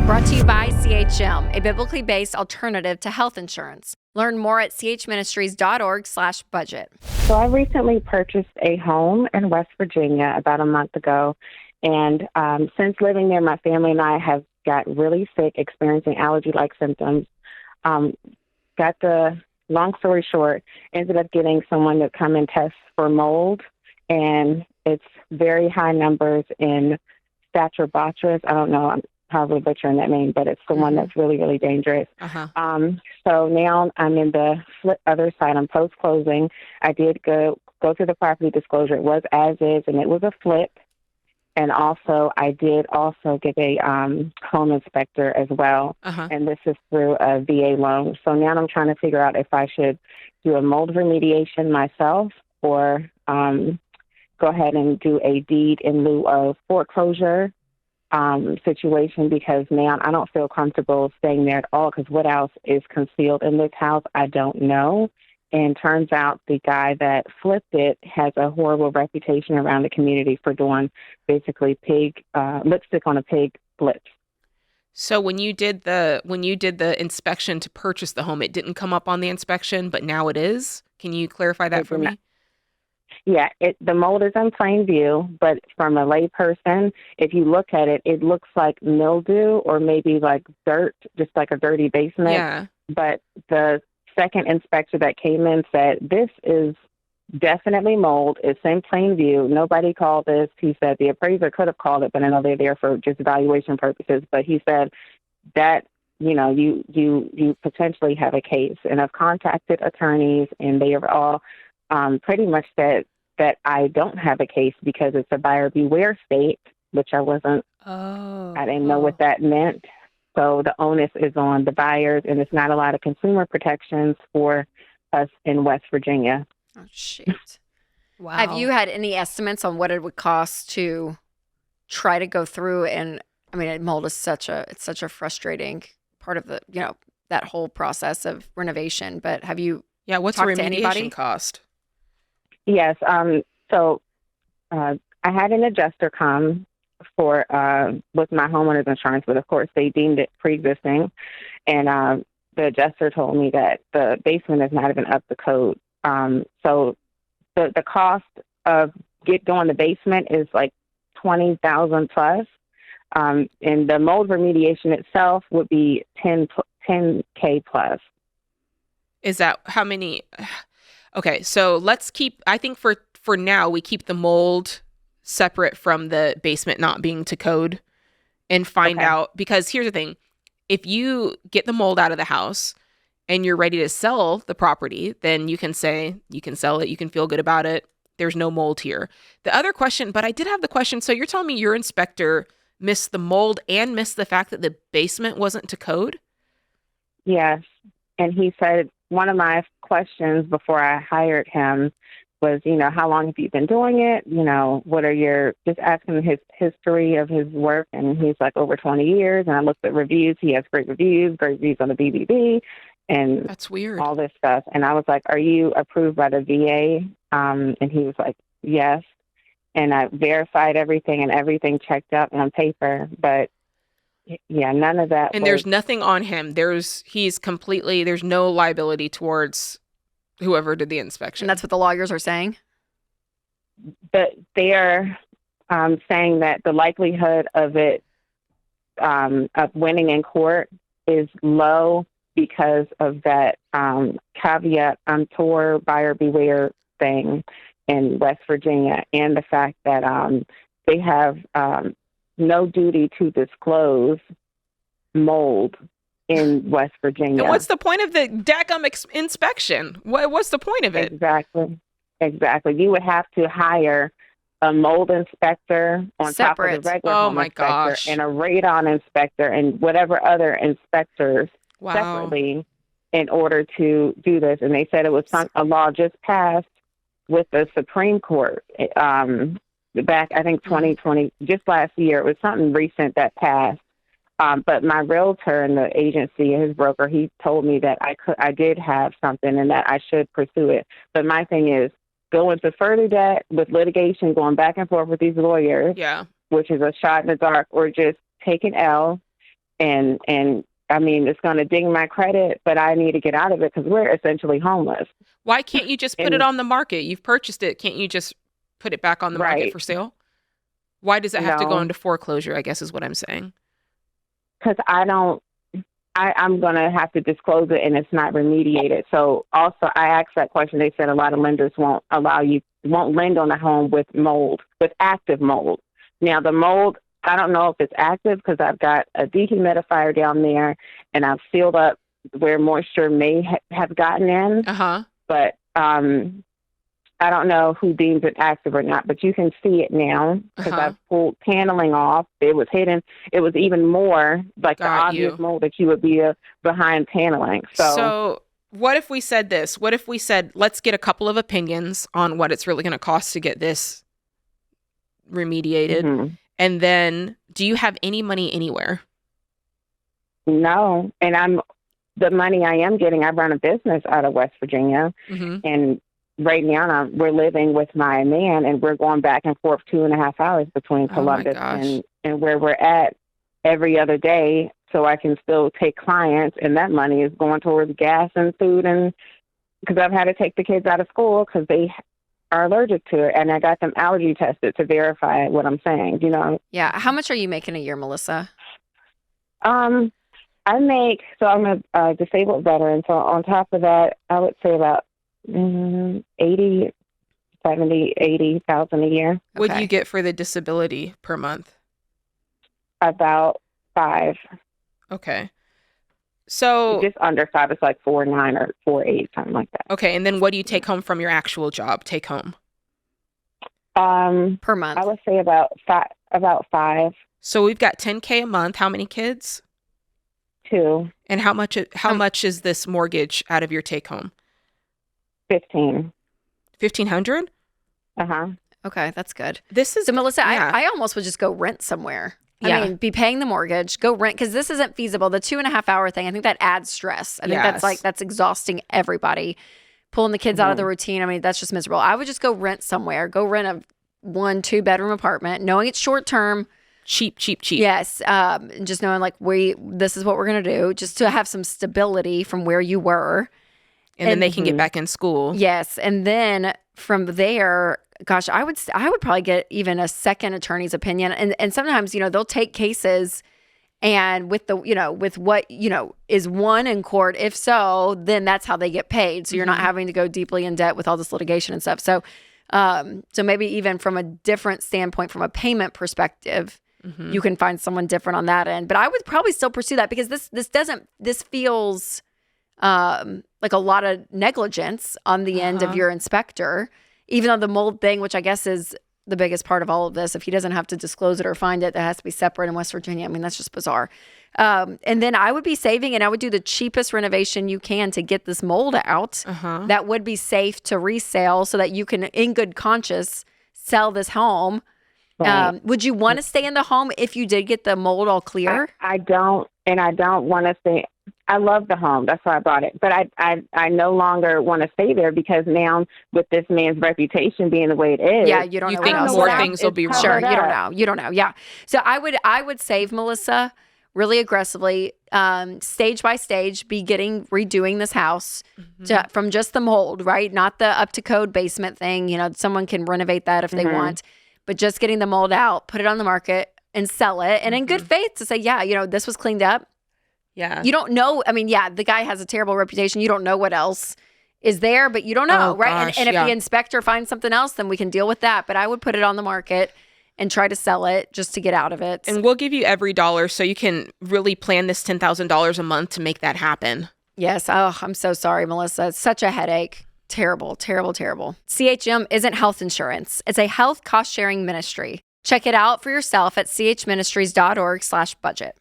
Brought to you by CHM, a biblically based alternative to health insurance. Learn more at chministries.org/budget. So I recently purchased a home in West Virginia about a month ago. And since living there, my family and I have got really sick, experiencing allergy-like symptoms. Long story short, ended up getting someone to come and test for mold. And it's very high numbers in Staphylococcus. I don't know. I'm probably butchering that name, but it's the one that's really, really dangerous. So now I'm in the other side. I'm post-closing. I did go through the property disclosure. It was as is, and it was a flip. And also, I did also get a home inspector as well. And this is through a VA loan. So now I'm trying to figure out if I should do a mold remediation myself or go ahead and do a deed in lieu of foreclosure situation, because now I don't feel comfortable staying there at all, because what else is concealed in this house, I don't know. And turns out the guy that flipped it has a horrible reputation around the community for doing basically lipstick on a pig flips. So when you did the inspection to purchase the home, it didn't come up on the inspection, but now it is? Can you clarify that for me? Yeah, the mold is in plain view, but from a lay person, if you look at it, it looks like mildew or maybe like dirt, just like a dirty basement. Yeah. But the second inspector that came in said, this is definitely mold. It's in plain view. Nobody called this. He said the appraiser could have called it, but I know they're there for just evaluation purposes. But he said that, you potentially have a case. And I've contacted attorneys, and they have all pretty much said that I don't have a case because it's a buyer beware state, which I wasn't. I didn't know what that meant. So the onus is on the buyers, and it's not a lot of consumer protections for us in West Virginia. Oh, shoot. Wow. Have you had any estimates on what it would cost to try to go through? And I mean, mold is such a frustrating part of the, that whole process of renovation. But have you what's the talked to anybody? remediation cost? Yes. So I had an adjuster come with my homeowner's insurance, but of course they deemed it pre-existing. And the adjuster told me that the basement is not even up to code. So the cost of doing the basement is like $20,000 plus. And the mold remediation itself would be $10K plus. Is that how many? Okay, so I think for now, we keep the mold separate from the basement not being to code and find out, because here's the thing. If you get the mold out of the house and you're ready to sell the property, then you can say you can sell it. You can feel good about it. There's no mold here. The other question, but I did have the question. So you're telling me your inspector missed the mold and missed the fact that the basement wasn't to code? Yes. And he said, one of my questions before I hired him was, how long have you been doing it? Just asking his history of his work. And he's like, over 20 years. And I looked at reviews. He has great reviews on the BBB and that's weird. All this stuff. And I was like, are you approved by the VA? And he was like, yes. And I verified everything, and everything checked out on paper. But yeah, none of that. And there's nothing on him. There's no liability towards whoever did the inspection. And that's what the lawyers are saying? But they are saying that the likelihood of it, of winning in court is low because of that caveat emptor buyer beware thing in West Virginia, and the fact that they have no duty to disclose mold in West Virginia. And what's the point of the DACM inspection? What's the point of it? Exactly. You would have to hire a mold inspector on Separate. top of the regular home inspector and a radon inspector and whatever other inspectors separately in order to do this. And they said it was a law just passed with the Supreme Court back, I think, 2020, just last year. It was something recent that passed. But my realtor in the agency, his broker, he told me that I did have something and that I should pursue it. But my thing is, go into further debt with litigation, going back and forth with these lawyers, which is a shot in the dark, or just take an L and I mean, it's going to ding my credit, but I need to get out of it because we're essentially homeless. Why can't you just put it on the market? You've purchased it. Can't you just put it back on the market for sale? Why does it have to go into foreclosure, I guess is what I'm saying. Because I'm going to have to disclose it and it's not remediated. So also I asked that question. They said a lot of lenders won't lend on a home with active mold. Now the mold, I don't know if it's active because I've got a dehumidifier down there and I've sealed up where moisture may have gotten in. But I don't know who deems it active or not, but you can see it now because I've pulled paneling off. It was hidden. It was even more like the obvious mold that you would be behind paneling. So what if we said this? What if we said, let's get a couple of opinions on what it's really going to cost to get this remediated? And then do you have any money anywhere? No. And the money I am getting, I run a business out of West Virginia. And right now we're living with my man and we're going back and forth 2.5 hours between Columbus and where we're at every other day. So I can still take clients, and that money is going towards gas and food, and because I've had to take the kids out of school because they are allergic to it, and I got them allergy tested to verify what I'm saying, you know. Yeah. How much are you making a year, Melissa? I'm a disabled veteran, so on top of that, I would say about 80,000 a year. What do you get for the disability per month? About 5. Okay. So just under 5, it's like 4.9 or 4.8, something like that. Okay, and then what do you take home from your actual job? Take home per month. I would say about 5. So we've got $10K a month. How many kids? 2. And how much is this mortgage out of your take home? 15. 1,500? Okay, that's good. So Melissa, yeah. I almost would just go rent somewhere. I mean, be paying the mortgage, go rent, because this isn't feasible. The 2.5 hour thing, I think that adds stress. I think that's exhausting everybody. Pulling the kids out of the routine, I mean, that's just miserable. I would just go rent somewhere. Go rent a 1-2 bedroom apartment, knowing it's short term. Cheap. Yes. Just knowing like this is what we're going to do, just to have some stability from where you were. And then they can get back in school. Yes. And then from there, gosh, I would probably get even a second attorney's opinion. And sometimes, they'll take cases and with what, is won in court. If so, then that's how they get paid. So you're not having to go deeply in debt with all this litigation and stuff. So, so maybe even from a different standpoint, from a payment perspective, you can find someone different on that end. But I would probably still pursue that because this feels like a lot of negligence on the end of your inspector, even though the mold thing, which I guess is the biggest part of all of this, if he doesn't have to disclose it or find it, that has to be separate in West Virginia. I mean, that's just bizarre. And then I would be saving, and I would do the cheapest renovation you can to get this mold out. That would be safe to resale so that you can, in good conscience, sell this home. Right. Would you want to stay in the home if you did get the mold all clear? I don't, and I don't want to stay. I love the home. That's why I bought it. But I no longer want to stay there because now with this man's reputation being the way it is. Yeah, you don't know. You think more things will be wrong. Sure, you don't know. Yeah. So I would save, Melissa, really aggressively, stage by stage, be redoing this house from just the mold, right? Not the up to code basement thing. Someone can renovate that if they want, but just getting the mold out, put it on the market and sell it. And in good faith to say, this was cleaned up. Yeah. You don't know. I mean, the guy has a terrible reputation. You don't know what else is there, but you don't know, right? Gosh, and if the inspector finds something else, then we can deal with that. But I would put it on the market and try to sell it just to get out of it. And we'll give you every dollar so you can really plan this $10,000 a month to make that happen. Yes. Oh, I'm so sorry, Melissa. It's such a headache. Terrible, terrible, terrible. CHM isn't health insurance. It's a health cost-sharing ministry. Check it out for yourself at chministries.org/budget.